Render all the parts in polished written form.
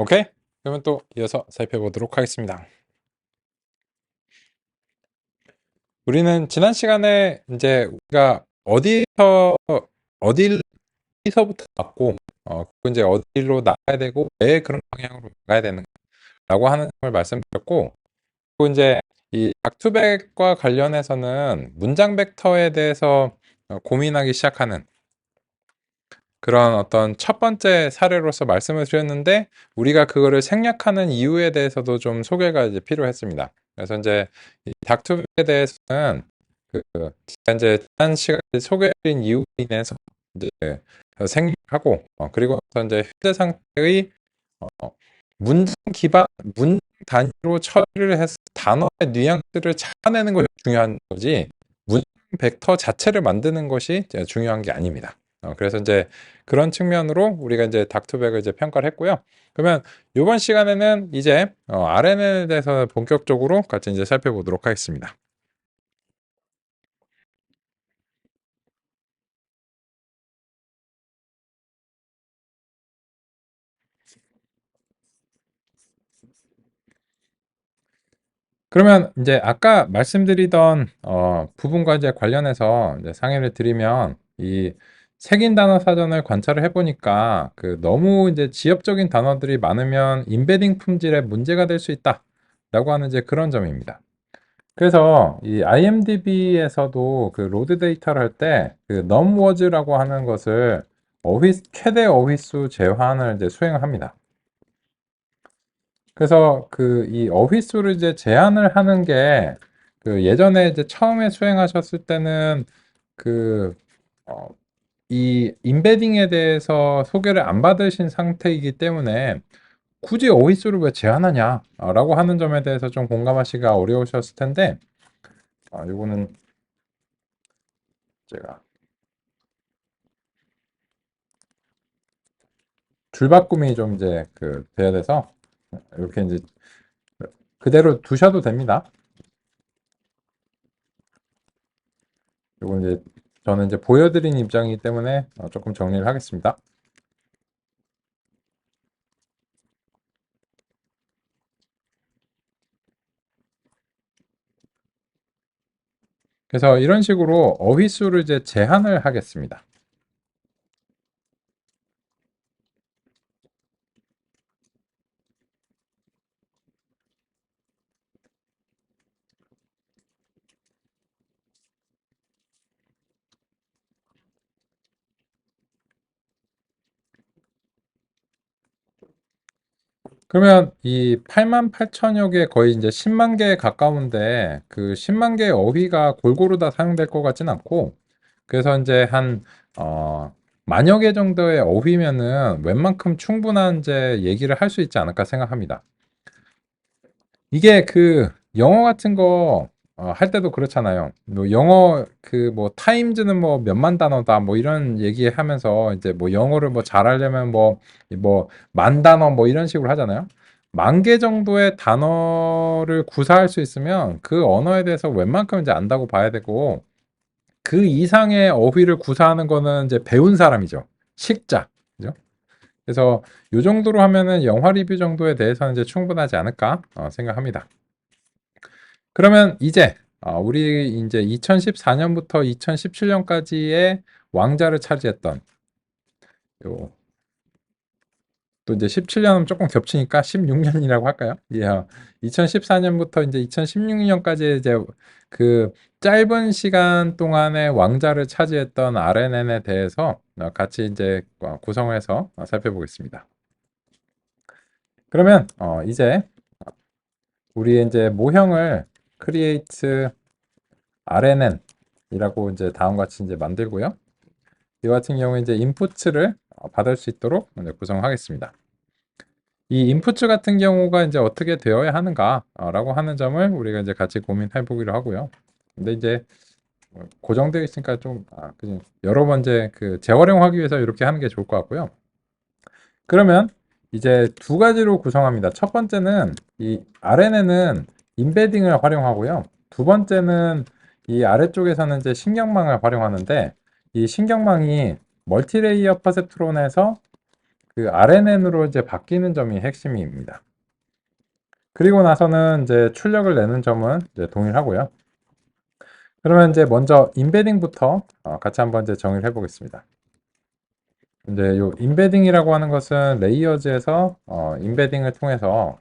오케이? 그러면 또 이어서 살펴보도록 하겠습니다. 우리는 지난 시간에 이제 우리가 어디서부터 왔고, 그리고 이제 어디로 나가야 되고, 왜 그런 방향으로 나가야 되는가라고 하는 걸 말씀드렸고, 그리고 이제 이 닥투백과 관련해서는 문장 벡터에 대해서 고민하기 시작하는 그런 어떤 첫 번째 사례로서 말씀을 드렸는데 우리가 그거를 생략하는 이유에 대해서도 좀 소개가 이제 필요했습니다. 그래서 이제 이 닥투백에 대해서는 제가 이제 지난 시간에 소개해드린 이유로 인해서 이제 생략하고 그리고 나서 이제 현재 상태의 어, 문장 단위로 처리를 해서 단어의 뉘앙스를 찾아내는 것이 중요한 거지 문장 벡터 자체를 만드는 것이 이제 중요한 게 아닙니다. 그래서 이제 그런 측면으로 우리가 이제 닥터백을 이제 평가를 했고요. 그러면 이번 시간에는 이제 RNN에 대해서 본격적으로 같이 이제 살펴보도록 하겠습니다. 그러면 이제 아까 말씀드리던 부분과 이제 관련해서 이제 상의를 드리면 이 색인 단어 사전을 관찰을 해보니까 그 너무 이제 지역적인 단어들이 많으면 인베딩 품질에 문제가 될 수 있다라고 하는 이제 그런 점입니다. 그래서 이 IMDb에서도 그 로드 데이터를 할 때 그 numWords라고 하는 것을 최대 어휘수 제한을 이제 수행을 합니다. 그래서 그 이 어휘수를 이제 제한을 하는 게 그 예전에 이제 처음에 수행하셨을 때는 그 이 임베딩에 대해서 소개를 안 받으신 상태이기 때문에 굳이 어휘수를 왜 제한하냐라고 하는 점에 대해서 좀 공감하시기가 어려우셨을 텐데 요거는 제가 줄바꿈이 좀 이제 돼야 돼서 이렇게 이제 그대로 두셔도 됩니다. 요거 이제 저는 이제 보여드린 입장이기 때문에 조금 정리를 하겠습니다. 그래서 이런 식으로 어휘수를 이제 제한을 하겠습니다. 그러면 이 88,000여 개 거의 이제 10만 개에 가까운데 그 10만 개의 어휘가 골고루 다 사용될 것 같진 않고 그래서 이제 한 만여 개 정도의 어휘면은 웬만큼 충분한 이제 얘기를 할 수 있지 않을까 생각합니다. 이게 그 영어 같은 거 할 때도 그렇잖아요. 뭐 영어 그 뭐 타임즈는 뭐 몇만 단어다 뭐 이런 얘기하면서 이제 뭐 영어를 뭐 잘하려면 뭐 만 단어 뭐 이런 식으로 하잖아요. 만 개 정도의 단어를 구사할 수 있으면 그 언어에 대해서 웬만큼 이제 안다고 봐야 되고 그 이상의 어휘를 구사하는 거는 이제 배운 사람이죠. 식자. 그죠? 그래서 요 정도로 하면은 영화 리뷰 정도에 대해서는 이제 충분하지 않을까 생각합니다. 그러면 이제 우리 이제 2014년부터 2017년까지의 왕자를 차지했던 요 또 이제 17년은 조금 겹치니까 16년이라고 할까요? 예. 2014년부터 이제 2016년까지 이제 그 짧은 시간 동안의 왕자를 차지했던 RNN에 대해서 같이 이제 구성해서 살펴보겠습니다. 그러면 이제 우리 이제 모형을 create RNN이라고 이제 다음과 같이 이제 만들고요. 이 같은 경우에 이제 인풋을 받을 수 있도록 이제 구성하겠습니다. 이 인풋 같은 경우가 이제 어떻게 되어야 하는가라고 하는 점을 우리가 이제 같이 고민해 보기로 하고요. 근데 이제 고정되어 있으니까 좀 그냥 여러 번 이제 그 재활용하기 위해서 이렇게 하는 게 좋을 것 같고요. 그러면 이제 두 가지로 구성합니다. 첫 번째는 이 RNN은 인베딩을 활용하고요. 두 번째는 이 아래쪽에서는 이제 신경망을 활용하는데 이 신경망이 멀티레이어 퍼셉트론에서 그 RNN으로 이제 바뀌는 점이 핵심입니다. 그리고 나서는 이제 출력을 내는 점은 이제 동일하고요. 그러면 이제 먼저 인베딩부터 같이 한번 이제 정의를 해보겠습니다. 이제 요 인베딩이라고 하는 것은 레이어즈에서 인베딩을 통해서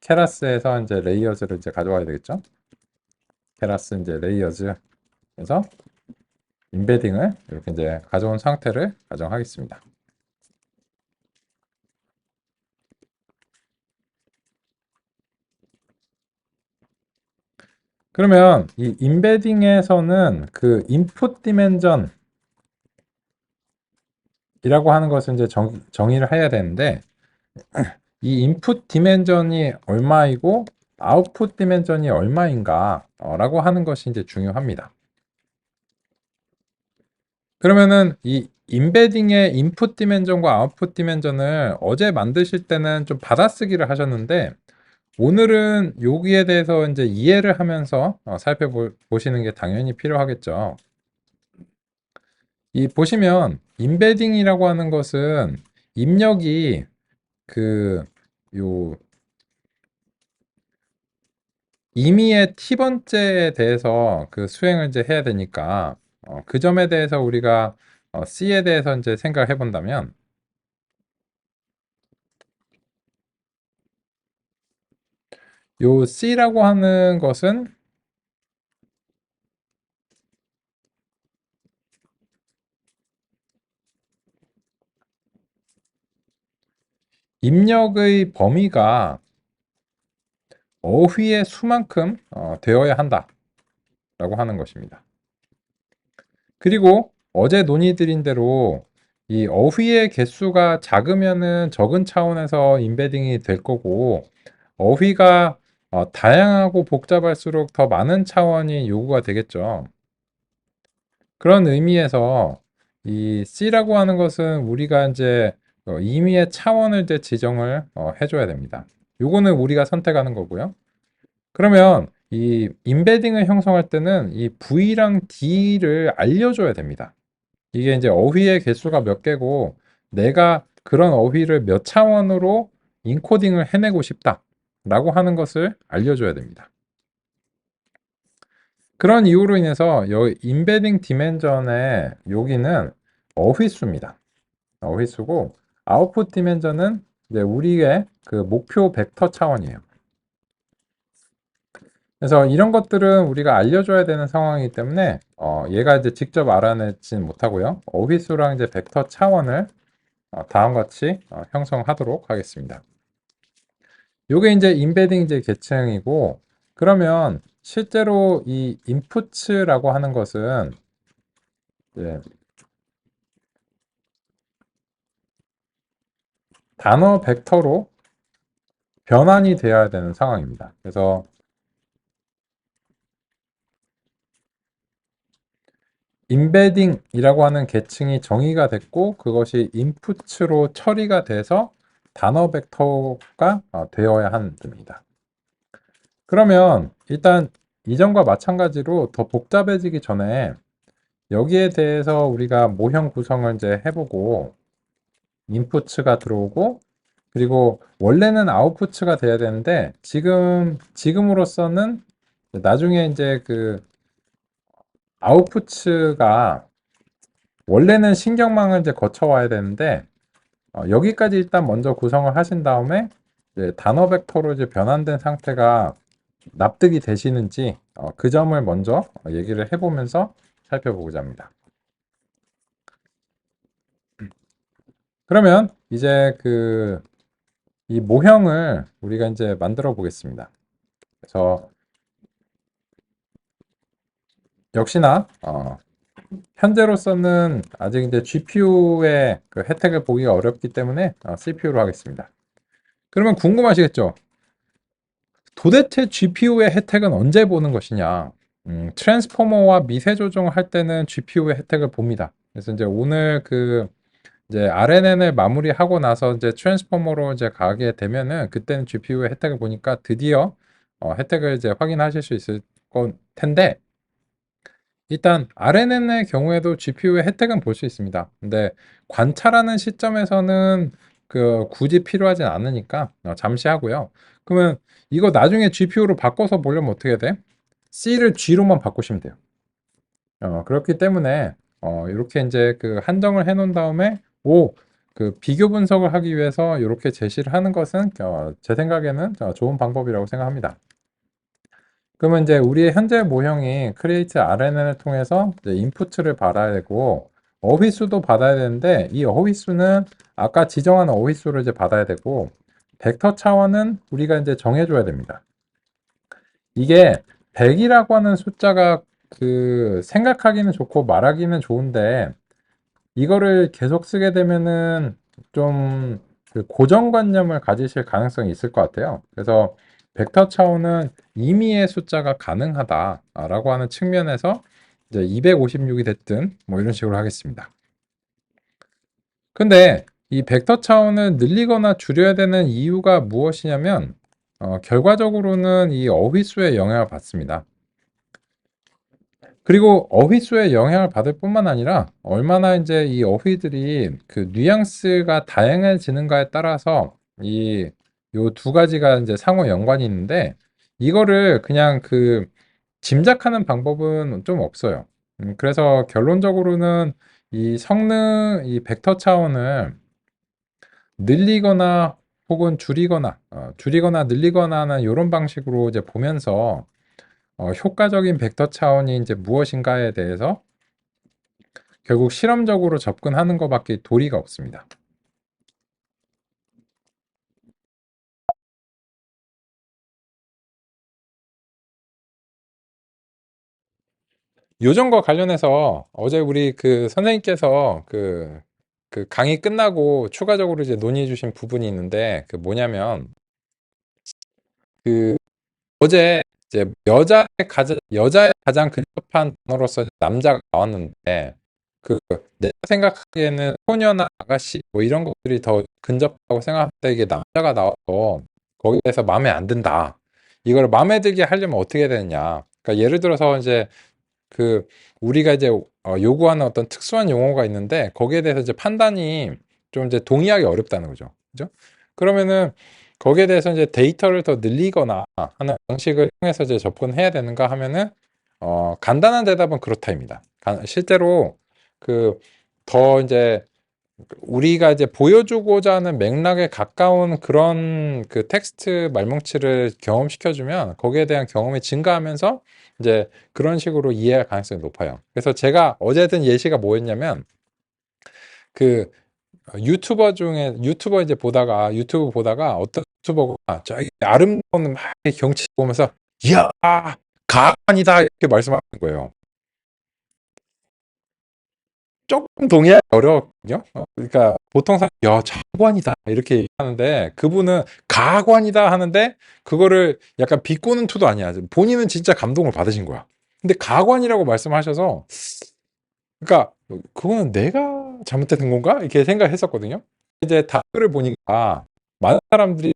케라스에서 이제 레이어즈를 이제 가져와야 되겠죠. 케라스 이제 레이어즈에서 인베딩을 이렇게 이제 가져온 상태를 가정하겠습니다. 그러면 이 인베딩에서는 그 인풋 디멘전이라고 하는 것을 이제 정의를 해야 되는데 이 인풋 디멘전이 얼마이고 아웃풋 디멘전이 얼마인가 라고 하는 것이 이제 중요합니다. 그러면은 이 인베딩의 인풋 디멘전과 아웃풋 디멘전을 어제 만드실 때는 좀 받아쓰기를 하셨는데 오늘은 여기에 대해서 이제 이해를 하면서 살펴보시는 게 당연히 필요하겠죠. 이 보시면 인베딩이라고 하는 것은 입력이 그 요 임의의 t번째에 대해서 그 수행을 이제 해야 되니까 그 점에 대해서 우리가 C에 대해서 이제 생각을 해본다면 요 C라고 하는 것은 입력의 범위가 어휘의 수만큼 되어야 한다라고 하는 것입니다. 그리고 어제 논의드린 대로 이 어휘의 개수가 작으면은 적은 차원에서 인베딩이 될 거고 어휘가 다양하고 복잡할수록 더 많은 차원이 요구가 되겠죠. 그런 의미에서 이 C라고 하는 것은 우리가 이제 임의의 차원을 이제 지정을 해줘야 됩니다. 요거는 우리가 선택하는 거고요. 그러면 이 인베딩을 형성할 때는 이 V랑 D를 알려줘야 됩니다. 이게 이제 어휘의 개수가 몇 개고 내가 그런 어휘를 몇 차원으로 인코딩을 해내고 싶다 라고 하는 것을 알려줘야 됩니다. 그런 이유로 인해서 여기 인베딩 디멘전의 여기는 어휘수입니다. 어휘수고 아웃풋 디멘전은 이제 우리의 그 목표 벡터 차원이에요. 그래서 이런 것들은 우리가 알려줘야 되는 상황이기 때문에 얘가 이제 직접 알아내진 못하고요. 어휘수랑 이제 벡터 차원을 다음과 같이 형성하도록 하겠습니다. 요게 이제 인베딩 이제 계층이고 그러면 실제로 이 인풋라고 하는 것은 이제 단어 벡터로 변환이 되어야 되는 상황입니다. 그래서 인베딩이라고 하는 계층이 정의가 됐고 그것이 인풋으로 처리가 돼서 단어 벡터가 되어야 합니다. 그러면 일단 이전과 마찬가지로 더 복잡해지기 전에 여기에 대해서 우리가 모형 구성을 이제 해보고 인풋가 들어오고 그리고 원래는 아웃풋가 돼야 되는데 지금으로서는 나중에 이제 그 아웃풋가 원래는 신경망을 이제 거쳐와야 되는데 여기까지 일단 먼저 구성을 하신 다음에 이제 단어 벡터로 이제 변환된 상태가 납득이 되시는지 그 점을 먼저 얘기를 해보면서 살펴보고자 합니다. 그러면 이제 그 이 모형을 우리가 이제 만들어 보겠습니다. 그래서 역시나 현재로서는 아직 이제 GPU의 그 혜택을 보기가 어렵기 때문에 CPU로 하겠습니다. 그러면 궁금하시겠죠? 도대체 GPU의 혜택은 언제 보는 것이냐? 트랜스포머와 미세 조정을 할 때는 GPU의 혜택을 봅니다. 그래서 이제 오늘 그 이제 RNN을 마무리하고 나서 이제 트랜스포머로 이제 가게 되면은 그때는 GPU의 혜택을 보니까 드디어 혜택을 이제 확인하실 수 있을 건 텐데 일단 RNN의 경우에도 GPU의 혜택은 볼 수 있습니다. 근데 관찰하는 시점에서는 굳이 필요하진 않으니까 잠시 하고요. 그러면 이거 나중에 GPU로 바꿔서 보려면 어떻게 돼? C를 G로만 바꾸시면 돼요. 그렇기 때문에 이렇게 이제 한정을 해 놓은 다음에 비교 분석을 하기 위해서 이렇게 제시를 하는 것은 제 생각에는 좋은 방법이라고 생각합니다. 그러면 이제 우리의 현재 모형이 create RNN을 통해서 이제 인풋을 받아야 되고 어휘수도 받아야 되는데 이 어휘수는 아까 지정한 어휘수를 이제 받아야 되고 벡터 차원은 우리가 이제 정해줘야 됩니다. 이게 100이라고 하는 숫자가 생각하기는 좋고 말하기는 좋은데 이거를 계속 쓰게 되면은 좀 고정관념을 가지실 가능성이 있을 것 같아요. 그래서 벡터 차원은 임의의 숫자가 가능하다라고 하는 측면에서 이제 256이 됐든 뭐 이런 식으로 하겠습니다. 근데 이 벡터 차원을 늘리거나 줄여야 되는 이유가 무엇이냐면 결과적으로는 이 어휘수에 영향을 받습니다. 그리고 어휘수에 영향을 받을 뿐만 아니라 얼마나 이제 이 어휘들이 뉘앙스가 다양해지는가에 따라서 요 두 가지가 이제 상호 연관이 있는데 이거를 그냥 짐작하는 방법은 좀 없어요. 그래서 결론적으로는 이 벡터 차원을 늘리거나 혹은 줄이거나 늘리거나 하는 이런 방식으로 이제 보면서 효과적인 벡터 차원이 이제 무엇인가에 대해서 결국 실험적으로 접근하는 것밖에 도리가 없습니다. 요점과 관련해서 어제 우리 선생님께서 강의 끝나고 추가적으로 이제 논의해 주신 부분이 있는데 뭐냐면 그 어제 이제 여자의 가장 근접한 단어로서 남자가 나왔는데 내가 생각하기에는 소녀나 아가씨 뭐 이런 것들이 더 근접하고 생각할 때 이게 남자가 나와서 거기에 대해서 마음에 안 든다. 이걸 마음에 들게 하려면 어떻게 해야 되느냐. 그러니까 예를 들어서 이제 그 우리가 이제 요구하는 어떤 특수한 용어가 있는데 거기에 대해서 이제 판단이 좀 이제 동의하기 어렵다는 거죠. 그죠? 그러면은 거기에 대해서 이제 데이터를 더 늘리거나 하는 방식을 통해서 이제 접근해야 되는가 하면은 간단한 대답은 그렇다입니다. 실제로 더 이제 우리가 이제 보여주고자 하는 맥락에 가까운 그런 텍스트 말뭉치를 경험시켜주면 거기에 대한 경험이 증가하면서 이제 그런 식으로 이해할 가능성이 높아요. 그래서 제가 어제 든 예시가 뭐였냐면 그 유튜브 보다가 어떤 유튜버가 저기 아름다운 막 경치 보면서 이야 가관이다 이렇게 말씀하는 거예요. 조금 동의하기 어렵거든요. 그러니까 보통 사람 야 자관이다 이렇게 하는데 그분은 가관이다 하는데 그거를 약간 비꼬는 투도 아니야. 본인은 진짜 감동을 받으신 거야. 근데 가관이라고 말씀하셔서 그러니까 그거는 내가 잘못된 건가 이렇게 생각했었거든요. 이제 답글을 보니까 많은 사람들이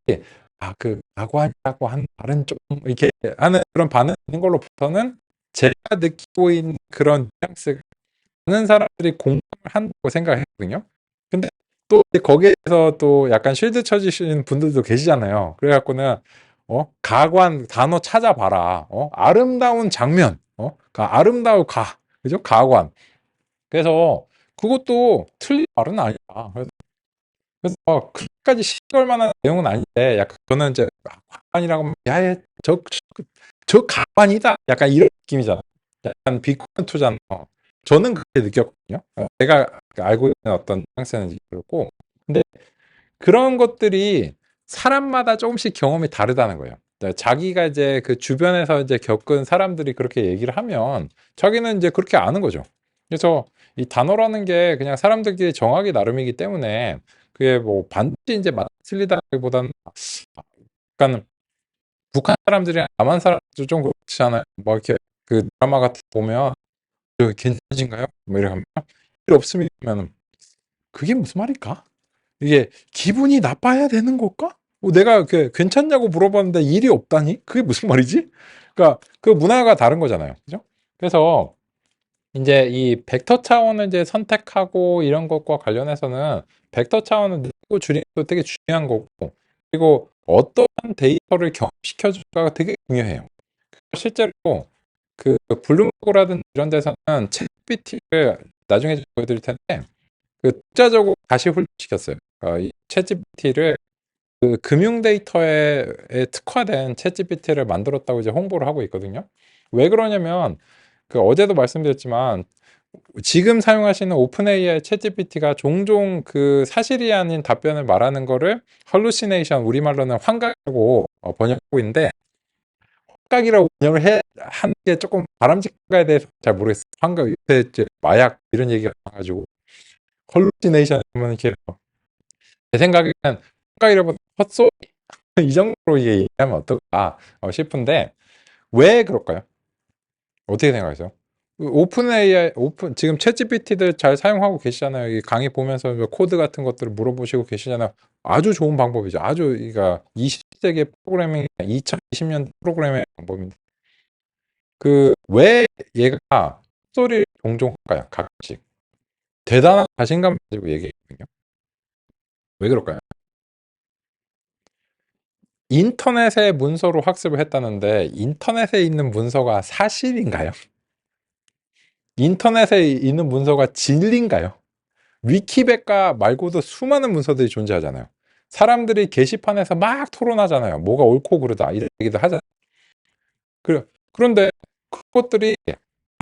가관이라고 하는 말은 좀 이렇게 하는 그런 반응이 있는 걸로부터는 제가 느끼고 있는 그런 뉘앙스 많은 사람들이 공감을 한다고 생각했거든요. 근데 또 거기에 대해서 또 약간 쉴드 쳐주시는 분들도 계시잖아요. 그래갖고는 가관 단어 찾아봐라. 아름다운 장면. 아름다운 그죠? 가관. 그래서 그것도 틀린 말은 아니다. 그래서 그렇게까지 시기할 만한 내용은 아닌데 약간 저는 이제 가관이라고 하면 야저 가관이다. 약간 이런 느낌이잖아. 약간 비꼬는 투잖아. 저는 그렇게 느꼈거든요. 제가 알고 있는 어떤 뉘앙스는 그렇고 근데 그런 것들이 사람마다 조금씩 경험이 다르다는 거예요. 자기가 이제 주변에서 이제 겪은 사람들이 그렇게 얘기를 하면 자기는 이제 그렇게 아는 거죠. 그래서 이 단어라는 게 그냥 사람들끼리 정하기 나름이기 때문에 그게 뭐 반드시 이제 맞 틀리다기보다는 약간 북한 사람들이랑 남한 사람들 좀 그렇지 않아요? 뭐 이렇게 드라마 같은 거 보면 괜찮으신가요? 뭐 이렇게 하면 일 없으면 그게 무슨 말일까? 이게 기분이 나빠야 되는 걸까? 내가 괜찮냐고 물어봤는데 일이 없다니? 그게 무슨 말이지? 그러니까 그 문화가 다른 거잖아요. 그죠? 그래서 이제 이 벡터 차원을 이제 선택하고 이런 것과 관련해서는 벡터 차원을 늘리고 줄이는 것도 되게 중요한 거고, 그리고 어떠한 데이터를 경합시켜 줄까가 되게 중요해요. 실제로 그 블룸버그라든지 이런 데서는 챗GPT를 나중에 좀 보여드릴 텐데 그 독자적으로 다시 훈련시켰어요. 이 챗GPT를 그 금융 데이터에 특화된 챗GPT를 만들었다고 이제 홍보를 하고 있거든요. 왜 그러냐면 그 어제도 말씀드렸지만 지금 사용하시는 오픈 AI 챗GPT가 종종 그 사실이 아닌 답변을 말하는 거를 헐루시네이션, 우리말로는 환각이라고 번역하고 있는데, 환각이라고 번역을 하는 게 조금 바람직한가에 대해서 잘 모르겠어요. 환각, 요새 이제 마약 이런 얘기가 나와가지고 헐루시네이션 이러면 이렇게 제 생각에는 환각이라고 헛소리 이 정도로 이게 얘기하면 어떨까 싶은데 왜 그럴까요? 어떻게 생각하세요? 오픈 AI, 지금 챗GPT들 잘 사용하고 계시잖아요. 이 강의 보면서 뭐 코드 같은 것들을 물어보시고 계시잖아요. 아주 좋은 방법이죠. 아주, 그러니까 20세기 프로그래밍, 2020년 프로그래밍 방법인데. 왜 얘가 소리를 종종 할까요? 가끔씩. 대단한 자신감 가지고 얘기했거든요. 왜 그럴까요? 인터넷의 문서로 학습을 했다는데, 인터넷에 있는 문서가 사실인가요? 인터넷에 있는 문서가 진리인가요? 위키백과 말고도 수많은 문서들이 존재하잖아요. 사람들이 게시판에서 막 토론하잖아요. 뭐가 옳고 그르다 이런 얘기도 하잖아요. 그런데 그것들이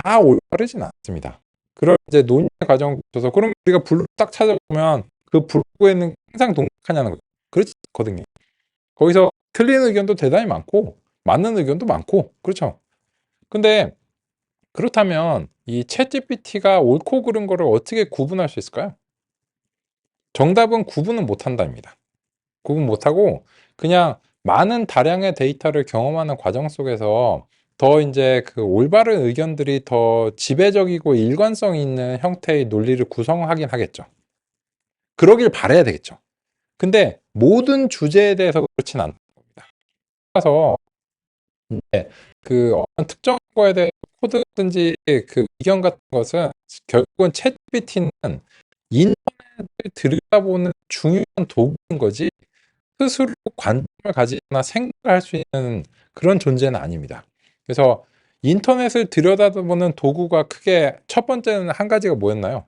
다 올바르진 않습니다. 그런 이제 논의 과정을 거쳐서 그럼 우리가 블로그 딱 찾아보면 그 블로그에는 항상 동작하냐는 거죠. 그렇지 않거든요. 거기서 틀린 의견도 대단히 많고 맞는 의견도 많고 그렇죠. 근데 그렇다면 이 챗GPT가 옳고 그른 거를 어떻게 구분할 수 있을까요? 정답은 구분은 못한답니다. 구분 못하고 그냥 많은 다량의 데이터를 경험하는 과정 속에서 더 이제 그 올바른 의견들이 더 지배적이고 일관성 있는 형태의 논리를 구성하긴 하겠죠. 그러길 바라야 되겠죠. 근데 모든 주제에 대해서 그렇진 않다. 그래서 이제 그 어떤 특정 거에 대해 코드든지 그 의견 같은 것은 결국은 챗GPT는 인터넷을 들여다보는 중요한 도구인 거지 스스로 관점을 가지거나 생각할 수 있는 그런 존재는 아닙니다. 그래서 인터넷을 들여다보는 도구가 크게 첫 번째는 한 가지가 뭐였나요?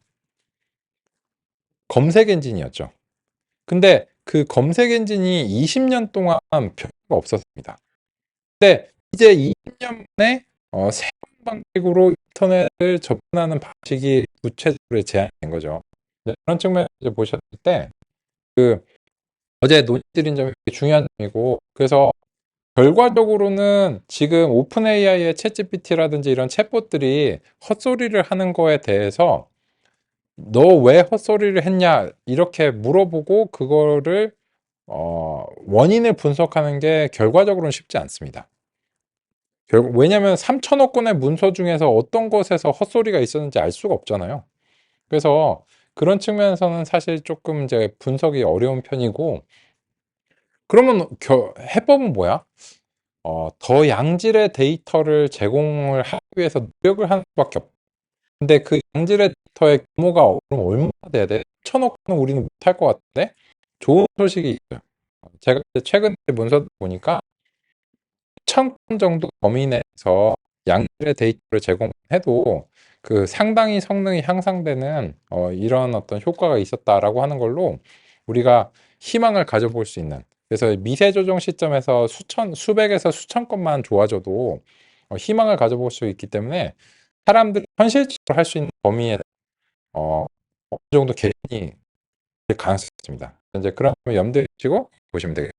검색 엔진이었죠. 근데 그 검색 엔진이 20년 동안 별거 없었습니다. 근데 이제 20년 만에 새로운 방식으로 인터넷을 접근하는 방식이 구체적으로 제한된 거죠. 그런 측면에서 보셨을 때 그 어제 논의드린 점이 중요한 점이고, 그래서 결과적으로는 지금 오픈 AI의 챗GPT라든지 이런 챗봇들이 헛소리를 하는 거에 대해서 너 왜 헛소리를 했냐 이렇게 물어보고 그거를 원인을 분석하는 게 결과적으로는 쉽지 않습니다. 왜냐하면 3천억 건의 문서 중에서 어떤 것에서 헛소리가 있었는지 알 수가 없잖아요. 그래서 그런 측면에서는 사실 조금 이제 분석이 어려운 편이고, 그러면 해법은 뭐야? 더 양질의 데이터를 제공을 하기 위해서 노력을 하는 수밖에 없. 근데 그 양질의 데이터의 규모가 그럼 얼마나 돼야 돼? 천억 건 우리는 못할 것 같은데? 좋은 소식이 있어요. 제가 이제 최근에 문서 보니까 1,000건 정도 범위 내에서 양질의 데이터를 제공해도 그 상당히 성능이 향상되는 이런 어떤 효과가 있었다라고 하는 걸로 우리가 희망을 가져볼 수 있는. 그래서 미세 조정 시점에서 수백에서 수천 건만 좋아져도 희망을 가져볼 수 있기 때문에 사람들이 현실적으로 할 수 있는 범위에 어느 정도 개선이 될 가능성이 있습니다. 이제 그런 점을 염두에 두시고 보시면 되겠습니다.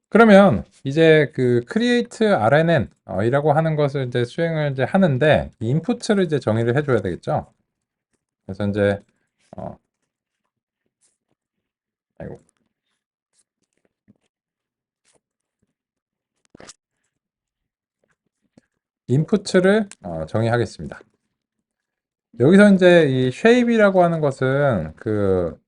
그러면 이제 그 create RNN 이라고 하는 것을 이제 수행을 이제 하는데 인풋을 이제 정의를 해줘야 되겠죠. 그래서 이제 어, 아이고, 인풋을 정의하겠습니다. 여기서 이제 이 shape이라고 하는 것은 그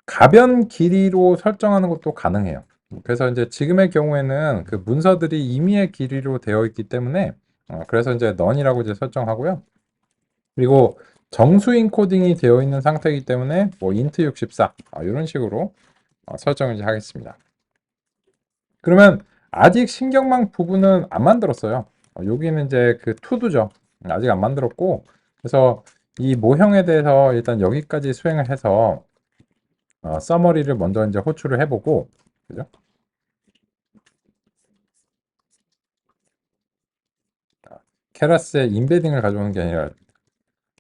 가변 길이로 설정하는 것도 가능해요. 그래서 이제 지금의 경우에는 그 문서들이 임의의 길이로 되어 있기 때문에 그래서 이제 none이라고 이제 설정하고요. 그리고 정수인 코딩이 되어 있는 상태이기 때문에 뭐 int 64 이런 식으로 설정을 이제 하겠습니다. 그러면 아직 신경망 부분은 안 만들었어요. 여기는 이제 그 투두죠. 아직 안 만들었고, 그래서 이 모형에 대해서 일단 여기까지 수행을 해서 서머리를 먼저 이제 호출을 해보고, 그죠? 케라스의 인베딩을 가져오는 게 아니라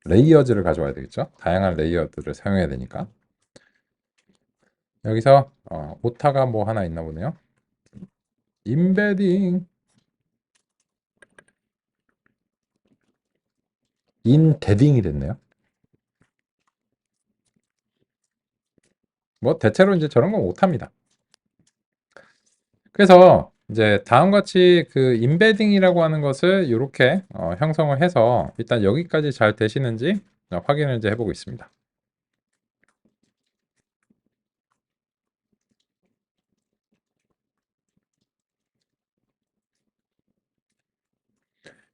레이어즈를 가져와야 되겠죠? 다양한 레이어들을 사용해야 되니까. 여기서 오타가 뭐 하나 있나 보네요. 인베딩, 인데딩이 됐네요. 뭐 대체로 이제 저런 건 못합니다. 그래서 이제 다음과 같이 그 인베딩이라고 하는 것을 이렇게 형성을 해서 일단 여기까지 잘 되시는지 확인을 이제 해보고 있습니다.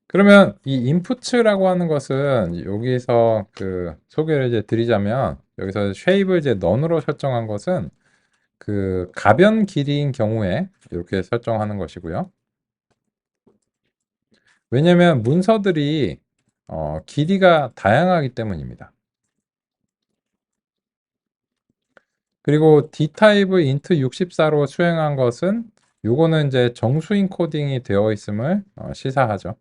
그러면 이 인풋이라고 하는 것은 여기서 그 소개를 이제 드리자면 여기서 쉐입을 이제 넌으로 설정한 것은 그 가변 길이인 경우에 이렇게 설정하는 것이고요. 왜냐하면 문서들이 길이가 다양하기 때문입니다. 그리고 dtype int 64로 수행한 것은 요거는 이제 정수인 코딩이 되어 있음을 시사하죠.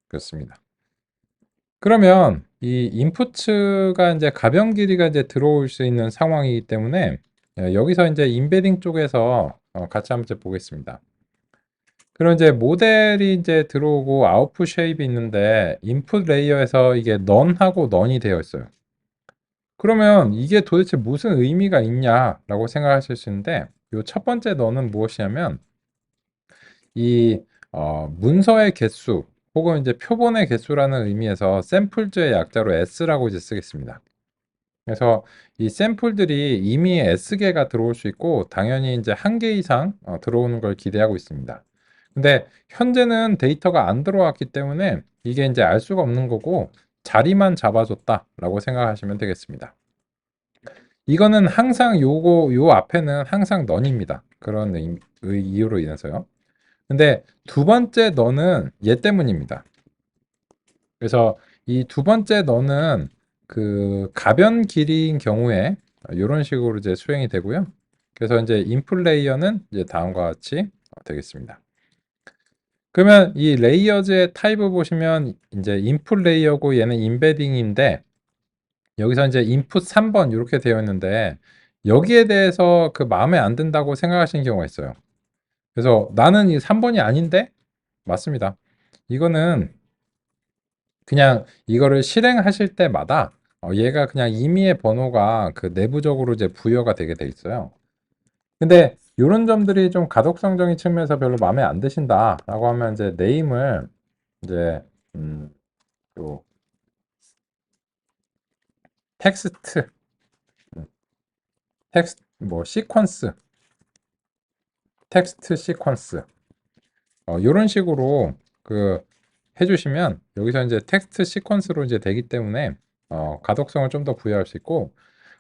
그렇습니다. 그러면 이 인풋가 이제 가변 길이가 이제 들어올 수 있는 상황이기 때문에 여기서 이제 인베딩 쪽에서 같이 한번 이제 보겠습니다. 그럼 이제 모델이 이제 들어오고 아웃풋 쉐입이 있는데 인풋 레이어에서 이게 none하고 none이 되어 있어요. 그러면 이게 도대체 무슨 의미가 있냐라고 생각하실 수 있는데 요 첫 번째 너는 무엇이냐면 이 문서의 개수 혹은 이제 표본의 개수라는 의미에서 샘플즈의 약자로 S라고 이제 쓰겠습니다. 그래서 이 샘플들이 이미 S개가 들어올 수 있고 당연히 이제 한 개 이상 들어오는 걸 기대하고 있습니다. 근데 현재는 데이터가 안 들어왔기 때문에 이게 이제 알 수가 없는 거고 자리만 잡아줬다라고 생각하시면 되겠습니다. 이거는 항상 요 앞에는 항상 넌입니다. 그런 이유로 인해서요. 근데 두 번째 너는 얘 때문입니다. 그래서 이 두 번째 너는 그 가변 길이인 경우에 이런 식으로 이제 수행이 되고요. 그래서 이제 인풋 레이어는 이제 다음과 같이 되겠습니다. 그러면 이 레이어즈의 타입을 보시면 이제 인풋 레이어고 얘는 인베딩인데 여기서 이제 인풋 3번 이렇게 되어 있는데 여기에 대해서 그 마음에 안 든다고 생각하시는 경우가 있어요. 그래서 나는 이 3번이 아닌데 맞습니다. 이거는 그냥 이거를 실행하실 때마다 얘가 그냥 임의의 번호가 그 내부적으로 이제 부여가 되게 돼 있어요. 근데 이런 점들이 좀 가독성적인 측면에서 별로 마음에 안 드신다라고 하면 이제 네임을 이제 요 텍스트 텍스트 뭐 시퀀스 텍스트 시퀀스 이런 식으로 그 해주시면 여기서 이제 텍스트 시퀀스로 이제 되기 때문에 가독성을 좀 더 부여할 수 있고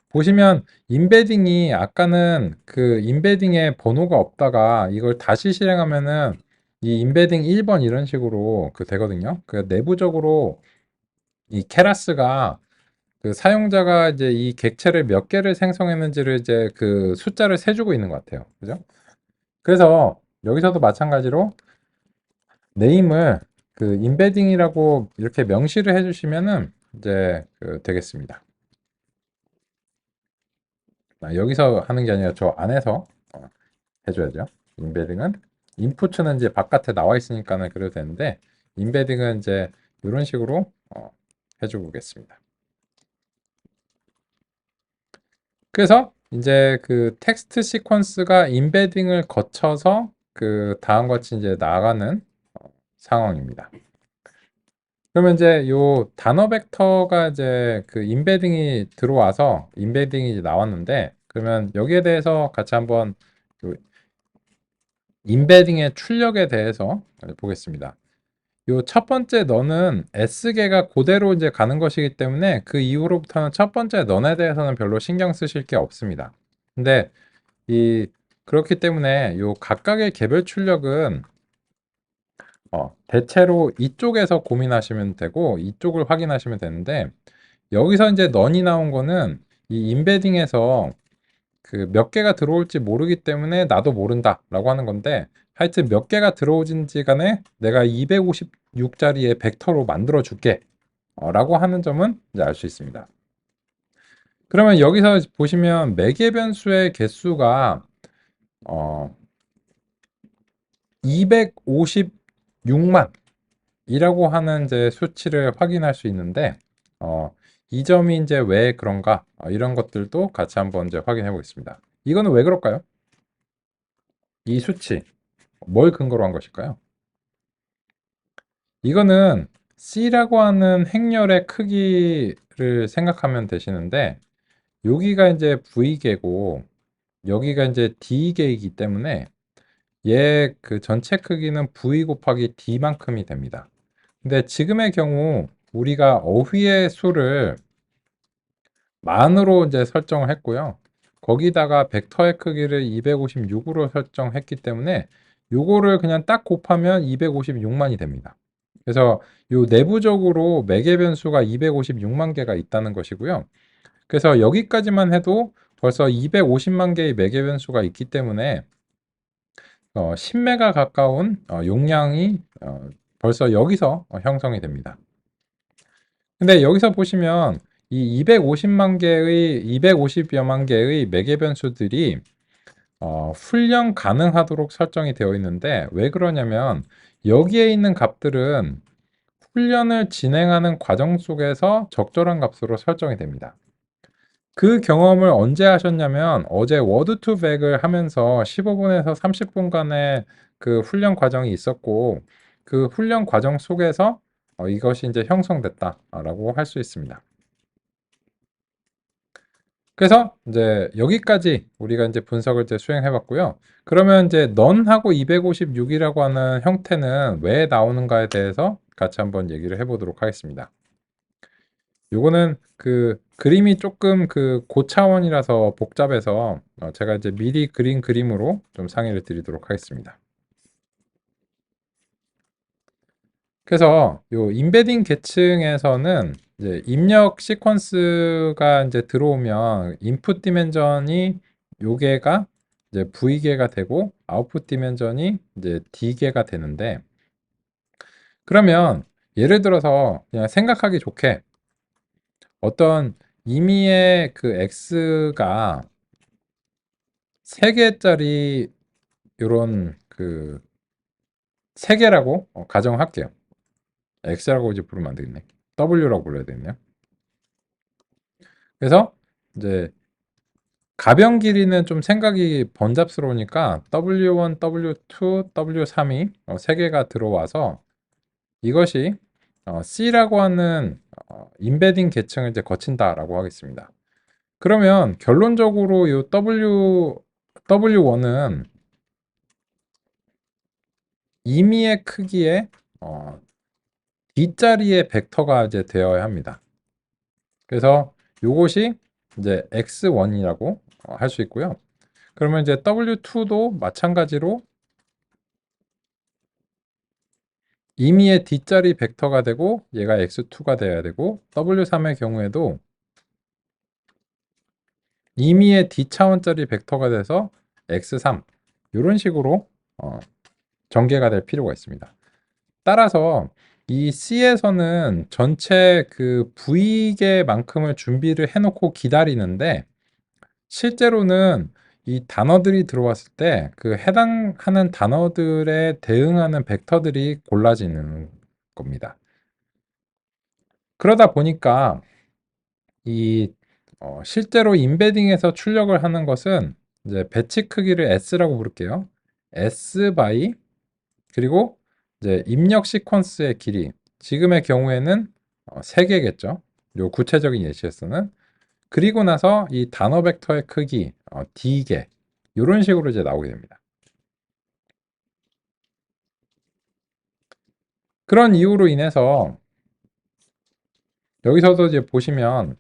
보시면 인베딩이 아까는 그 인베딩에 번호가 없다가 이걸 다시 실행하면은 이 인베딩 1번 이런 식으로 그 되거든요. 그 내부적으로 이 케라스가 그 사용자가 이제 이 객체를 몇 개를 생성했는지를 이제 그 숫자를 세주고 있는 것 같아요. 그죠? 그래서 여기서도 마찬가지로 네임을 그 인베딩이라고 이렇게 명시를 해주시면은 이제 그 되겠습니다. 여기서 하는 게 아니라 저 안에서 해줘야죠. 인베딩은 인풋은 이제 바깥에 나와 있으니까는 그래도 되는데 인베딩은 이제 이런 식으로 해주겠습니다. 그래서 이제 그 텍스트 시퀀스가 인베딩을 거쳐서 그 다음과 같이 이제 나가는 상황입니다. 그러면 이제 요 단어 벡터가 이제 그 임베딩이 들어와서 임베딩이 이제 나왔는데, 그러면 여기에 대해서 같이 한번 요 임베딩의 출력에 대해서 보겠습니다. 요 첫 번째 넌은 S계가 그대로 이제 가는 것이기 때문에 그 이후로부터는 첫 번째 넌에 대해서는 별로 신경 쓰실 게 없습니다. 근데 이 그렇기 때문에 요 각각의 개별 출력은 대체로 이쪽에서 고민하시면 되고 이쪽을 확인하시면 되는데, 여기서 이제 넌이 나온 거는 이 임베딩에서 그 몇 개가 들어올지 모르기 때문에 나도 모른다라고 하는 건데, 하여튼 몇 개가 들어오진지 간에 내가 256자리의 벡터로 만들어 줄게 라고 하는 점은 이제 알 수 있습니다. 그러면 여기서 보시면 매개 변수의 개수가 256만 이라고 하는 이제 수치를 확인할 수 있는데, 어, 이 점이 이제 왜 그런가, 이런 것들도 같이 한번 이제 확인해 보겠습니다. 이거는 왜 그럴까요? 이 수치 뭘 근거로 한 것일까요? 이거는 C라고 하는 행렬의 크기를 생각하면 되시는데, 여기가 이제 V개고 여기가 이제 D개이기 때문에 얘 그 전체 크기는 V 곱하기 D만큼이 됩니다. 근데 지금의 경우 우리가 어휘의 수를 만으로 이제 설정을 했고요. 거기다가 벡터의 크기를 256으로 설정했기 때문에 요거를 그냥 딱 곱하면 256만이 됩니다. 그래서 요 내부적으로 매개 변수가 256만 개가 있다는 것이고요. 그래서 여기까지만 해도 벌써 250만 개의 매개 변수가 있기 때문에 10메가 가까운 용량이 벌써 여기서 형성이 됩니다. 근데 여기서 보시면 이 250여만 개의 매개 변수들이 훈련 가능하도록 설정이 되어 있는데, 왜 그러냐면 여기에 있는 값들은 훈련을 진행하는 과정 속에서 적절한 값으로 설정이 됩니다. 그 경험을 언제 하셨냐면 어제 워드 투 백을 하면서 15분에서 30분간의 그 훈련 과정이 있었고, 그 훈련 과정 속에서 이것이 이제 형성됐다라고 할 수 있습니다. 그래서 이제 여기까지 우리가 이제 분석을 이제 수행해 봤고요. 그러면 이제 넌하고 256이라고 하는 형태는 왜 나오는가에 대해서 같이 한번 얘기를 해 보도록 하겠습니다. 요거는 그 그림이 조금 그 고차원이라서 복잡해서 제가 이제 미리 그린 그림으로 좀 상의를 드리도록 하겠습니다. 그래서 요 임베딩 계층에서는 이제 입력 시퀀스가 이제 들어오면 인풋 디멘전이 요게가 이제 V개가 되고 아웃풋 디멘전이 이제 D개가 되는데, 그러면 예를 들어서 그냥 생각하기 좋게 어떤 임의의 그 X가 3개짜리 요런 그 3개라고 가정할게요. X라고 이제 부르면 안 되겠네. W라고 불러야 되겠네요. 그래서 이제 가변 길이는 좀 생각이 번잡스러우니까 W1, W2, W3이 3개가 들어와서 이것이 C라고 하는 임베딩 계층을 이제 거친다라고 하겠습니다. 그러면 결론적으로 이 W1은 임의의 크기에 D자리의 벡터가 이제 되어야 합니다. 그래서 이것이 이제 X1이라고 할 수 있고요. 그러면 이제 W2도 마찬가지로 임의의 D자리 벡터가 되고 얘가 X2가 되어야 되고, W3의 경우에도 임의의 D차원짜리 벡터가 돼서 X3, 이런 식으로 전개가 될 필요가 있습니다. 따라서 이 C에서는 전체 그 V개만큼을 준비를 해놓고 기다리는데, 실제로는 이 단어들이 들어왔을 때 그 해당하는 단어들에 대응하는 벡터들이 골라지는 겁니다. 그러다 보니까 이 실제로 임베딩에서 출력을 하는 것은 이제 배치 크기를 S라고 부를게요. S 바이, 그리고 이제 입력 시퀀스의 길이 지금의 경우에는 3개겠죠. 요 구체적인 예시에서는. 그리고 나서 이 단어 벡터의 크기 D개 이런 식으로 이제 나오게 됩니다. 그런 이유로 인해서 여기서도 이제 보시면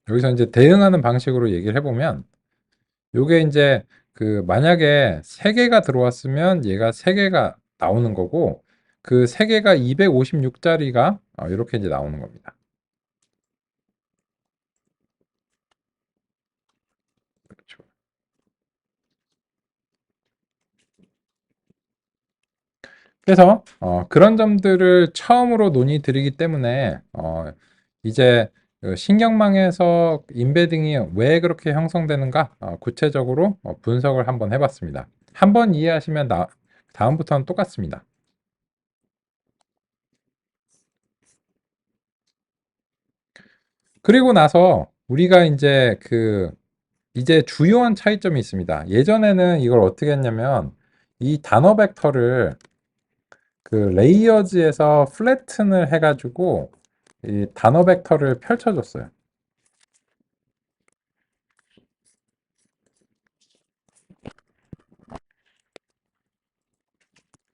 여기서 이제 대응하는 방식으로 얘기를 해보면 요게 이제 그 만약에 3개가 들어왔으면 얘가 3개가 나오는 거고 그 3개가 256짜리가 이렇게 이제 나오는 겁니다. 그렇죠. 그래서 그런 점들을 처음으로 논의드리기 때문에 이제 그 신경망에서 인베딩이 왜 그렇게 형성되는가 구체적으로 분석을 한번 해봤습니다. 한번 이해하시면 다음부터는 똑같습니다. 그리고 나서 우리가 이제 주요한 차이점이 있습니다. 예전에는 이걸 어떻게 했냐면 이 단어 벡터를 그 레이어즈에서 플래튼을 해가지고 이 단어 벡터를 펼쳐줬어요.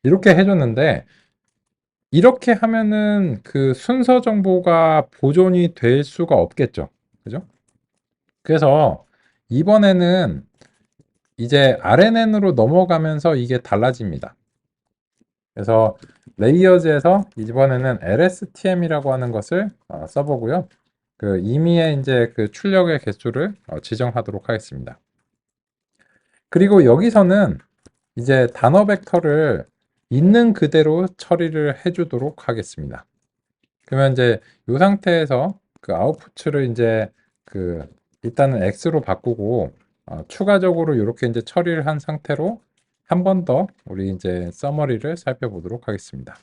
이렇게 해줬는데 이렇게 하면은 그 순서 정보가 보존이 될 수가 없겠죠. 그죠? 그래서 이번에는 이제 RNN으로 넘어가면서 이게 달라집니다. 그래서 레이어즈에서 이번에는 LSTM이라고 하는 것을 써보고요. 그 임의의 이제 그 출력의 개수를 지정하도록 하겠습니다. 그리고 여기서는 이제 단어 벡터를 있는 그대로 처리를 해주도록 하겠습니다. 그러면 이제 이 상태에서 그 아웃풋을 이제 그 일단은 X로 바꾸고 추가적으로 이렇게 이제 처리를 한 상태로 한 번 더 우리 이제 서머리를 살펴보도록 하겠습니다.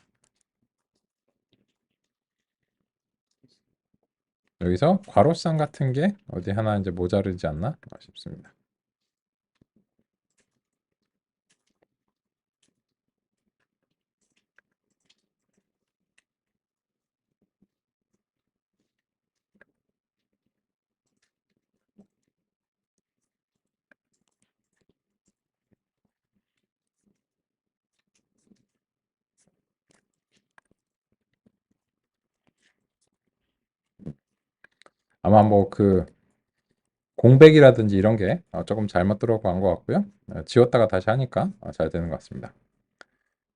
여기서 괄호쌍 같은 게 어디 하나 이제 모자르지 않나 싶습니다. 아마 뭐 그 공백이라든지 이런 게 조금 잘못 들어간 것 같고요. 지웠다가 다시 하니까 잘 되는 것 같습니다.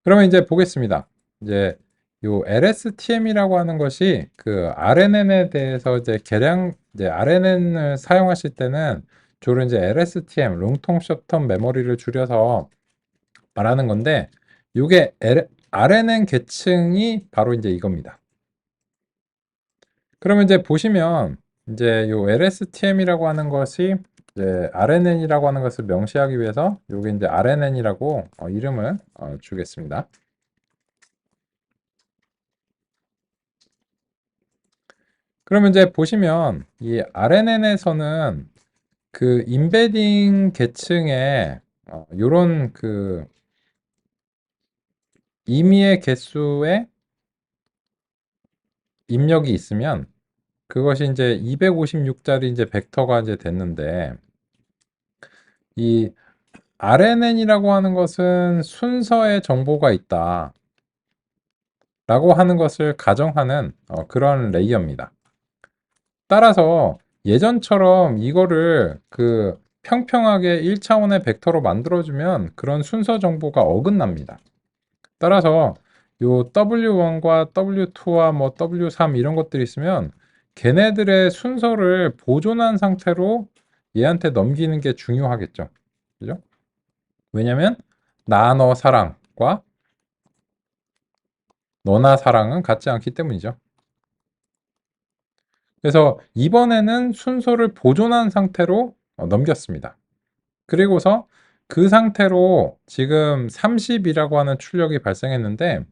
그러면 이제 보겠습니다. 이제 요 LSTM이라고 하는 것이 그 RNN에 대해서 이제 RNN을 사용하실 때는 주로 이제 LSTM, 롱통 숏텀 메모리를 줄여서 말하는 건데 요게 RNN 계층이 바로 이제 이겁니다. 그러면 이제 보시면 이제 요 LSTM이라고 하는 것이 이제 RNN이라고 하는 것을 명시하기 위해서 요게 이제 RNN이라고 이름을 주겠습니다. 그러면 이제 보시면 이 RNN에서는 그 임베딩 계층에 요런 그 임의의 개수의 입력이 있으면 그것이 이제 256짜리 이제 벡터가 이제 됐는데 이 RNN이라고 하는 것은 순서의 정보가 있다 라고 하는 것을 가정하는 그런 레이어입니다. 따라서 예전처럼 이거를 그 평평하게 1차원의 벡터로 만들어주면 그런 순서 정보가 어긋납니다. 따라서 요 W1과 W2와 뭐 W3 이런 것들이 있으면 걔네들의 순서를 보존한 상태로 얘한테 넘기는 게 중요하겠죠. 그죠? 왜냐면 나, 너, 사랑과 너나 사랑은 같지 않기 때문이죠. 그래서 이번에는 순서를 보존한 상태로 넘겼습니다. 그리고서 그 상태로 지금 30이라고 하는 출력이 발생했는데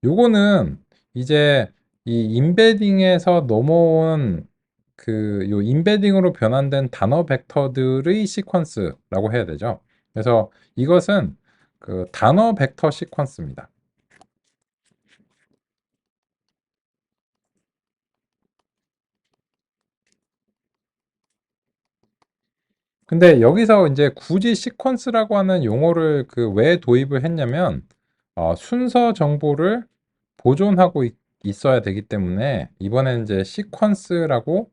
요거는 이제 이 임베딩에서 넘어온 그 요 임베딩으로 변환된 단어 벡터들의 시퀀스라고 해야 되죠. 그래서 이것은 그 단어 벡터 시퀀스입니다. 근데 여기서 이제 굳이 시퀀스라고 하는 용어를 그 왜 도입을 했냐면 순서 정보를 보존하고 있어야 되기 때문에 이번에는 이제 시퀀스라고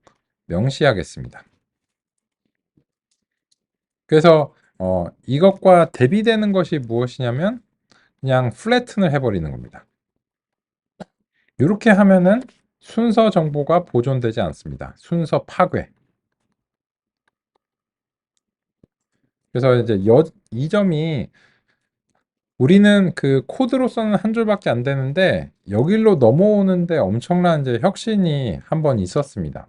명시하겠습니다. 그래서 이것과 대비되는 것이 무엇이냐면 그냥 플래튼을 해버리는 겁니다. 이렇게 하면은 순서 정보가 보존되지 않습니다. 순서 파괴. 그래서 이제 이 점이 우리는 그 코드로서는 한 줄밖에 안 되는데 여기로 넘어오는데 엄청난 이제 혁신이 한번 있었습니다.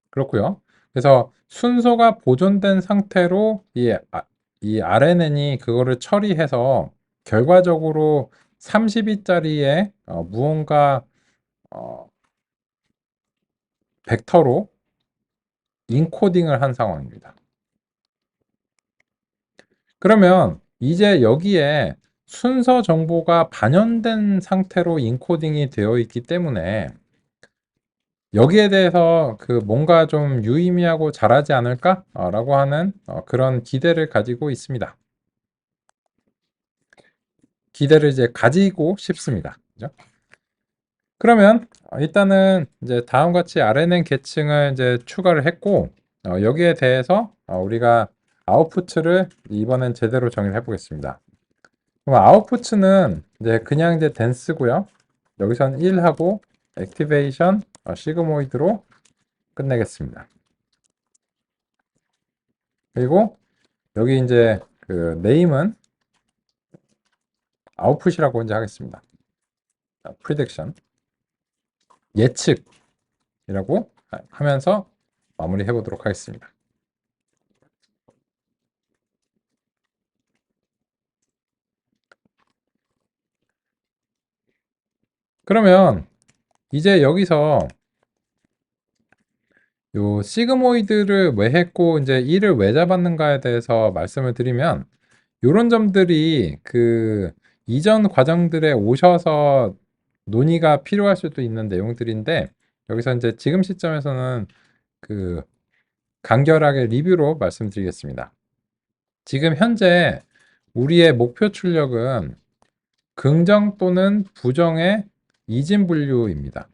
그렇고요. 그래서 순서가 보존된 상태로 이 RNN이 그거를 처리해서 결과적으로 32짜리의 무언가 어, 벡터로 인코딩을 한 상황입니다. 그러면 이제 여기에 순서 정보가 반영된 상태로 인코딩이 되어 있기 때문에 여기에 대해서 그 뭔가 좀 유의미하고 잘하지 않을까? 라고 하는 그런 기대를 가지고 있습니다. 기대를 이제 가지고 싶습니다. 그죠? 그러면 일단은 이제 다음과 같이 RNN 계층을 이제 추가를 했고 여기에 대해서 우리가 아웃풋을 이번엔 제대로 정의를 해보겠습니다. 그럼 아웃풋은 이제 그냥 이제 댄스고요. 여기선 1하고 액티베이션 시그모이드로 끝내겠습니다. 그리고 여기 이제 그 네임은 아웃풋이라고 이제 하겠습니다. 프리딕션 예측이라고 하면서 마무리해 보도록 하겠습니다. 그러면 이제 여기서 요 시그모이드를 왜 했고 이제 1을 왜 잡았는가에 대해서 말씀을 드리면 이런 점들이 그 이전 과정들에 오셔서 논의가 필요할 수도 있는 내용들인데 여기서 이제 지금 시점에서는 그 간결하게 리뷰로 말씀드리겠습니다. 지금 현재 우리의 목표 출력은 긍정 또는 부정의 이진 분류입니다.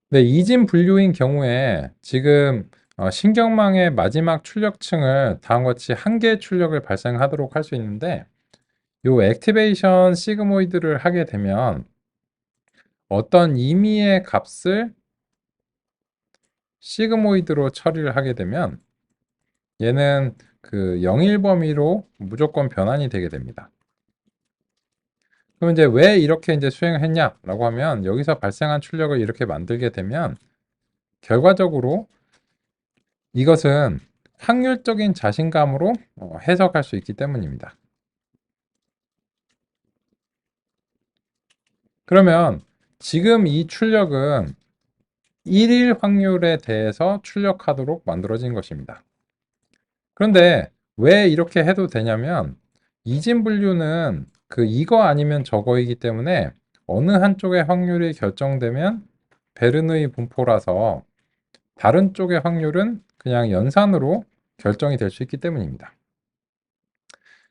네, 이진 분류인 경우에 지금 신경망의 마지막 출력층을 다음과 같이 한 개의 출력을 발생하도록 할 수 있는데 요 액티베이션 시그모이드를 하게 되면 어떤 임의의 값을 시그모이드로 처리를 하게 되면 얘는 그 영일 범위로 무조건 변환이 되게 됩니다. 그럼 이제 왜 이렇게 이제 수행을 했냐라고 하면 여기서 발생한 출력을 이렇게 만들게 되면 결과적으로 이것은 확률적인 자신감으로 해석할 수 있기 때문입니다. 그러면 지금 이 출력은 1일 확률에 대해서 출력하도록 만들어진 것입니다. 그런데 왜 이렇게 해도 되냐면 이진 분류는 그 이거 아니면 저거이기 때문에 어느 한쪽의 확률이 결정되면 베르누이 분포라서 다른 쪽의 확률은 그냥 연산으로 결정이 될 수 있기 때문입니다.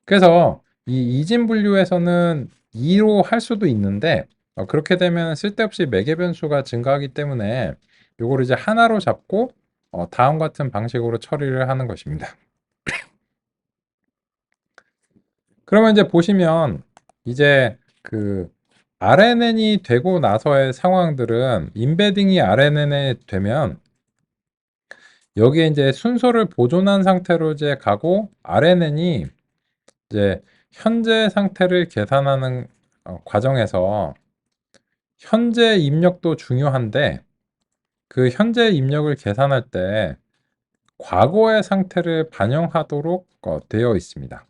그래서 이 이진 분류에서는 2로 할 수도 있는데 그렇게 되면 쓸데없이 매개 변수가 증가하기 때문에 요거를 이제 하나로 잡고 다음 같은 방식으로 처리를 하는 것입니다. 그러면 이제 보시면 이제 그 RNN이 되고 나서의 상황들은 임베딩이 RNN에 되면 여기에 이제 순서를 보존한 상태로 이제 가고 RNN이 이제 현재 상태를 계산하는 과정에서 현재 입력도 중요한데 그 현재 입력을 계산할 때 과거의 상태를 반영하도록 되어 있습니다.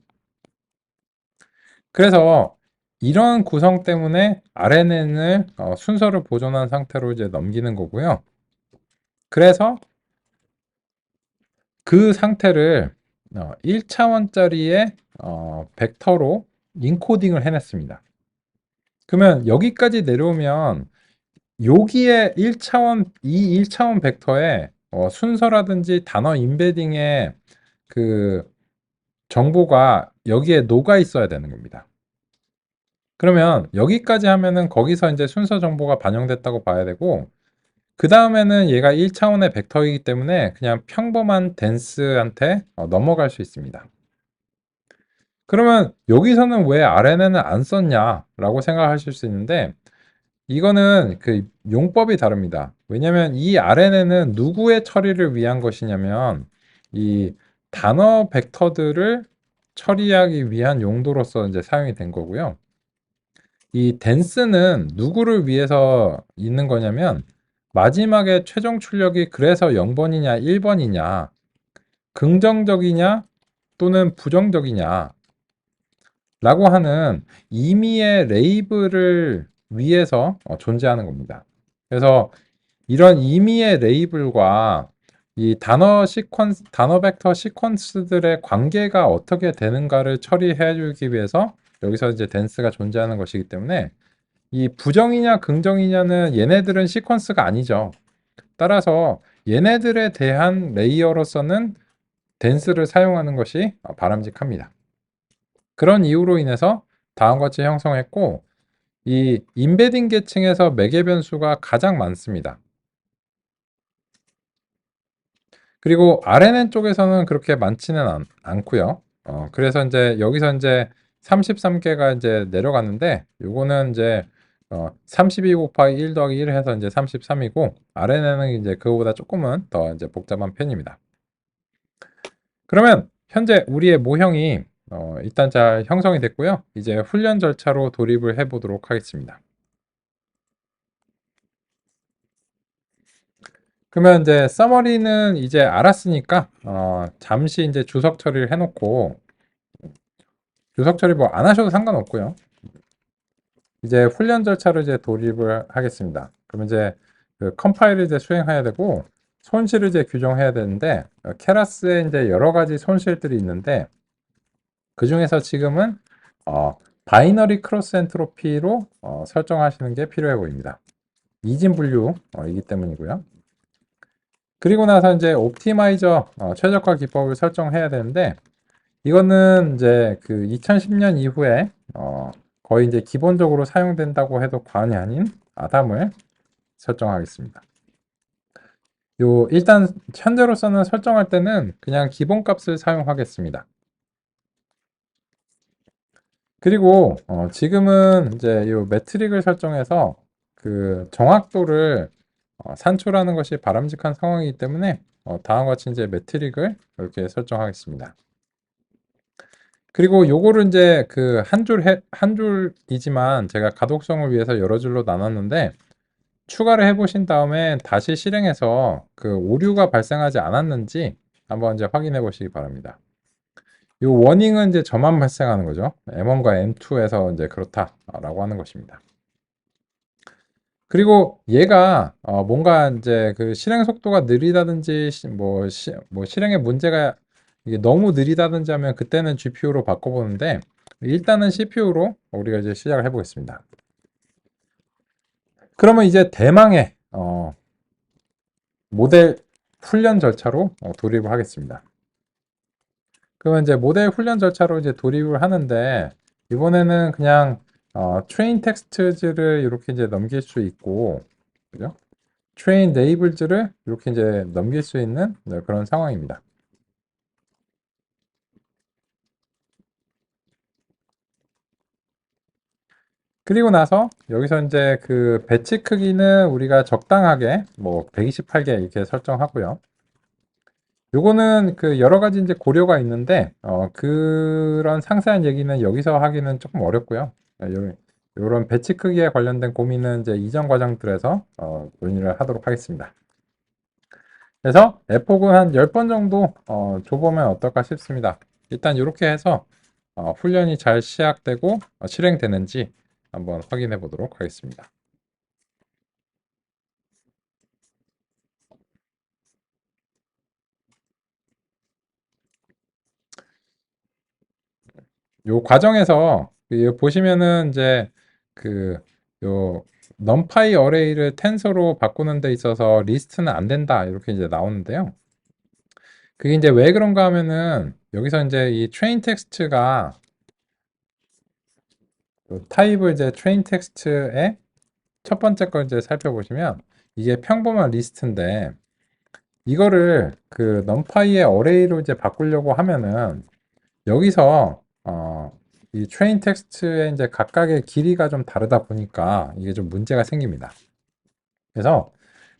그래서 이런 구성 때문에 RNN을 순서를 보존한 상태로 이제 넘기는 거고요. 그래서 그 상태를 1차원짜리의 벡터로 인코딩을 해냈습니다. 그러면 여기까지 내려오면 여기에 이 1차원 벡터에 순서라든지 단어 임베딩에 그 정보가 여기에 녹아 있어야 되는 겁니다. 그러면 여기까지 하면은 거기서 이제 순서 정보가 반영됐다고 봐야 되고, 그 다음에는 얘가 1차원의 벡터이기 때문에 그냥 평범한 댄스한테 넘어갈 수 있습니다. 그러면 여기서는 왜 RNN을 안 썼냐 라고 생각하실 수 있는데, 이거는 그 용법이 다릅니다. 왜냐면 이 RNN은 누구의 처리를 위한 것이냐면 이 단어 벡터들을 처리하기 위한 용도로서 이제 사용이 된 거고요. 이 댄스는 누구를 위해서 있는 거냐면 마지막에 최종 출력이 그래서 0번이냐 1번이냐, 긍정적이냐 또는 부정적이냐 라고 하는 임의의 레이블을 위해서 존재하는 겁니다. 그래서 이런 임의의 레이블과 이 단어 시퀀스, 단어 벡터 시퀀스들의 관계가 어떻게 되는가를 처리해 주기 위해서 여기서 이제 댄스가 존재하는 것이기 때문에, 이 부정이냐 긍정이냐는 얘네들은 시퀀스가 아니죠. 따라서 얘네들에 대한 레이어로서는 댄스를 사용하는 것이 바람직합니다. 그런 이유로 인해서 다음과 같이 형성했고, 이 임베딩 계층에서 매개 변수가 가장 많습니다. 그리고 RNN 쪽에서는 그렇게 많지는 않고요. 그래서 이제 여기서 이제 33개가 이제 내려갔는데, 요거는 이제 32 곱하기 1 더하기 1 해서 이제 33이고, RNN은 이제 그거보다 조금은 더 이제 복잡한 편입니다. 그러면 현재 우리의 모형이 일단 잘 형성이 됐고요. 이제 훈련 절차로 돌입을 해 보도록 하겠습니다. 그러면 이제 서머리는 이제 알았으니까 잠시 이제 주석 처리를 해놓고, 주석 처리 뭐 안 하셔도 상관없고요. 이제 훈련 절차로 이제 돌입을 하겠습니다. 그러면 이제 그 컴파일을 이제 수행해야 되고, 손실을 이제 규정해야 되는데, 케라스에 이제 여러 가지 손실들이 있는데, 그 중에서 지금은 바이너리 크로스 엔트로피로 설정하시는 게 필요해 보입니다. 이진 분류이기 때문이고요. 그리고 나서 이제 옵티마이저 최적화 기법을 설정해야 되는데, 이거는 이제 그 2010년 이후에 거의 이제 기본적으로 사용된다고 해도 과언이 아닌 아담을 설정하겠습니다. 일단 현재로서는 설정할 때는 그냥 기본값을 사용하겠습니다. 그리고 지금은 이제 이 매트릭을 설정해서 그 정확도를 산출하는 것이 바람직한 상황이기 때문에 다음과 같이 이제 매트릭을 이렇게 설정하겠습니다. 그리고 요거를 이제 그 한 줄이지만 제가 가독성을 위해서 여러 줄로 나눴는데, 추가를 해보신 다음에 다시 실행해서 그 오류가 발생하지 않았는지 한번 이제 확인해 보시기 바랍니다. 요 워닝은 이제 저만 발생하는 거죠. M1과 M2에서 이제 그렇다라고 하는 것입니다. 그리고 얘가 뭔가 이제 그 실행 속도가 느리다든지 뭐 실행의 문제가 이게 너무 느리다든지 하면 그때는 GPU로 바꿔보는데, 일단은 CPU로 우리가 이제 시작을 해보겠습니다. 그러면 이제 대망의 모델 훈련 절차로 돌입을 하겠습니다. 그러면 이제 모델 훈련 절차로 이제 돌입을 하는데, 이번에는 그냥 트레인 텍스트즈를 이렇게 이제 넘길 수 있고, 그죠? 트레인 네이블즈를 이렇게 이제 넘길 수 있는 그런 상황입니다. 그리고 나서 여기서 이제 그 배치 크기는 우리가 적당하게 뭐 128개 이렇게 설정하고요. 요거는 그 여러 가지 이제 고려가 있는데 그런 상세한 얘기는 여기서 하기는 조금 어렵고요. 요런 배치 크기에 관련된 고민은 이제 이전 과정들에서 논의를 하도록 하겠습니다. 그래서 에폭은 한 10번 정도 줘보면 어떨까 싶습니다. 일단 이렇게 해서 훈련이 잘 시작되고 실행되는지 한번 확인해 보도록 하겠습니다. 요 과정에서 보시면은 이제 그 요 numpy 어레이를 텐서로 바꾸는 데 있어서 리스트는 안 된다 이렇게 이제 나오는데요. 그게 이제 왜 그런가 하면은 여기서 이제 이 train 텍스트가 타입을 이제 train 텍스트의 첫 번째 걸 이제 살펴보시면 이게 평범한 리스트인데 이거를 그 numpy의 어레이로 이제 바꾸려고 하면은 여기서 이 train 텍스트의 이제 각각의 길이가 좀 다르다 보니까 이게 좀 문제가 생깁니다. 그래서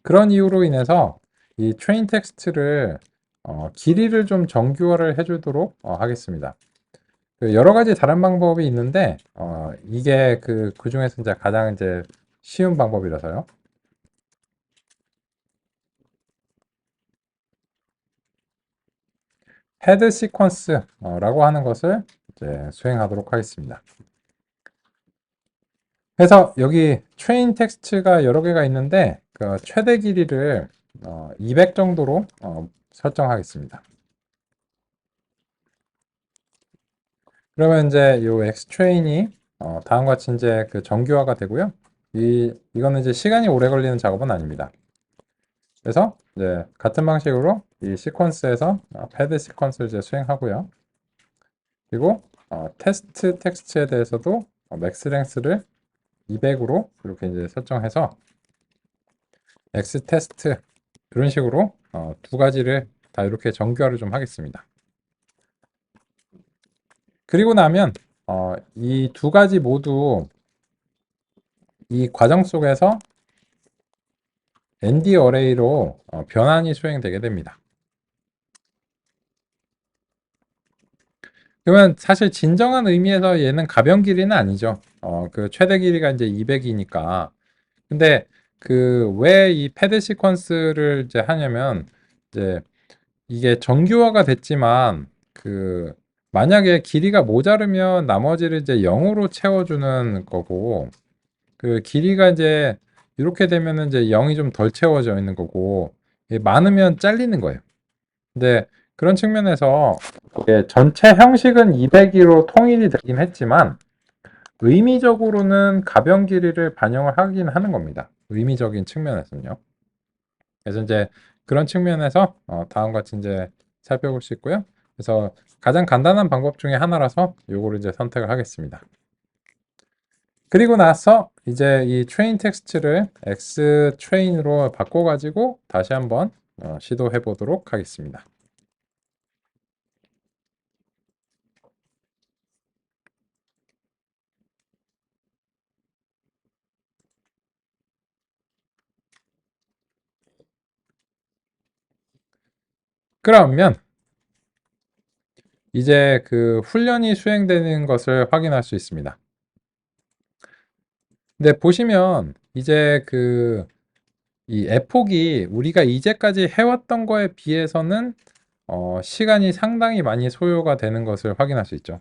그런 이유로 인해서 이 train 텍스트를 길이를 좀 정규화를 해주도록 하겠습니다. 그 여러 가지 다른 방법이 있는데 이게 그 중에서 이제 가장 이제 쉬운 방법이라서요. 헤드 시퀀스라고 하는 것을 이제 수행하도록 하겠습니다. 그래서 여기 트레인 텍스트가 여러 개가 있는데 그 최대 길이를 200 정도로 설정하겠습니다. 그러면 이제 요 X트레인이 다음과 같이 이제 그 정규화가 되고요. 이거는 이제 시간이 오래 걸리는 작업은 아닙니다. 그래서 이제 같은 방식으로 이 시퀀스에서 패드 시퀀스를 이제 수행하고요. 그리고 테스트 텍스트에 대해서도 맥스 랭스를 200으로 이렇게 이제 설정해서 X 테스트 이런 식으로 두 가지를 다 이렇게 정규화를 좀 하겠습니다. 그리고 나면 이 두 가지 모두 이 과정 속에서 ND 어레이로 변환이 수행되게 됩니다. 그러면 사실 진정한 의미에서 얘는 가변 길이는 아니죠. 그 최대 길이가 이제 200이니까. 근데 그 왜 이 패드 시퀀스를 이제 하냐면 이제 이게 정규화가 됐지만 그 만약에 길이가 모자르면 나머지를 이제 0으로 채워주는 거고 그 길이가 이제 이렇게 되면은 이제 0이 좀 덜 채워져 있는 거고 많으면 잘리는 거예요. 근데 그런 측면에서 이게 전체 형식은 200이로 통일이 되긴 했지만 의미적으로는 가변 길이를 반영을 하긴 하는 겁니다. 의미적인 측면에서는요. 그래서 이제 그런 측면에서 다음과 같이 이제 살펴볼 수 있고요. 그래서 가장 간단한 방법 중에 하나라서 요거를 이제 선택을 하겠습니다. 그리고 나서 이제 이 트레인 텍스트를 X 트레인으로 바꿔가지고 다시 한번 시도해 보도록 하겠습니다. 그러면 이제 그 훈련이 수행되는 것을 확인할 수 있습니다. 근데 보시면 이제 그 이 에폭이 우리가 이제까지 해왔던 거에 비해서는 시간이 상당히 많이 소요가 되는 것을 확인할 수 있죠.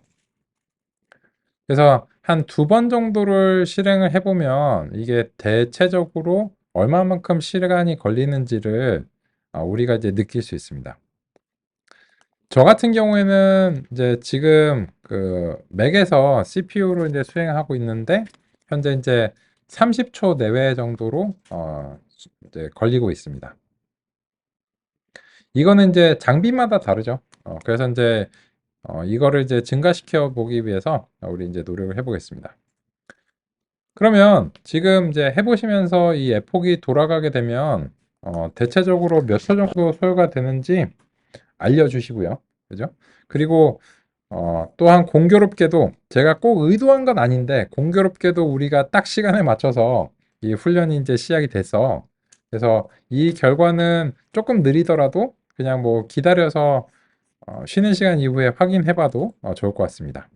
그래서 한 두 번 정도를 실행을 해보면 이게 대체적으로 얼마만큼 시간이 걸리는지를 우리가 이제 느낄 수 있습니다. 저 같은 경우에는 이제 지금 그 맥에서 CPU로 이제 수행하고 있는데 현재 이제 30초 내외 정도로 이제 걸리고 있습니다. 이거는 이제 장비마다 다르죠. 그래서 이제 이거를 이제 증가시켜 보기 위해서 우리 이제 노력을 해보겠습니다. 그러면 지금 이제 해보시면서 이 에폭이 돌아가게 되면 대체적으로 몇 초 정도 소요가 되는지 알려주시고요. 그죠? 그리고 또한 공교롭게도 제가 꼭 의도한 건 아닌데 공교롭게도 우리가 딱 시간에 맞춰서 이 훈련이 이제 시작이 돼서 그래서 이 결과는 조금 느리더라도 그냥 뭐 기다려서 쉬는 시간 이후에 확인해 봐도 좋을 것 같습니다.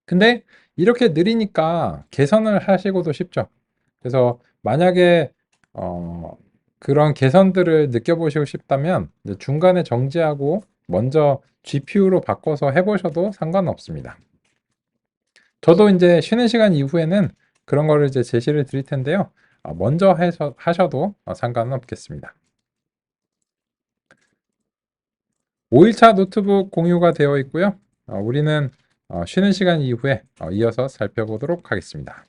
근데 이렇게 느리니까 개선을 하시고도 쉽죠. 그래서 만약에 그런 개선들을 느껴보시고 싶다면 중간에 정지하고 먼저 GPU로 바꿔서 해보셔도 상관없습니다. 저도 이제 쉬는 시간 이후에는 그런 거를 이제 제시를 드릴 텐데요. 먼저 하셔도 상관은 없겠습니다. 5일차 노트북 공유가 되어 있고요. 우리는 쉬는 시간 이후에 이어서 살펴보도록 하겠습니다.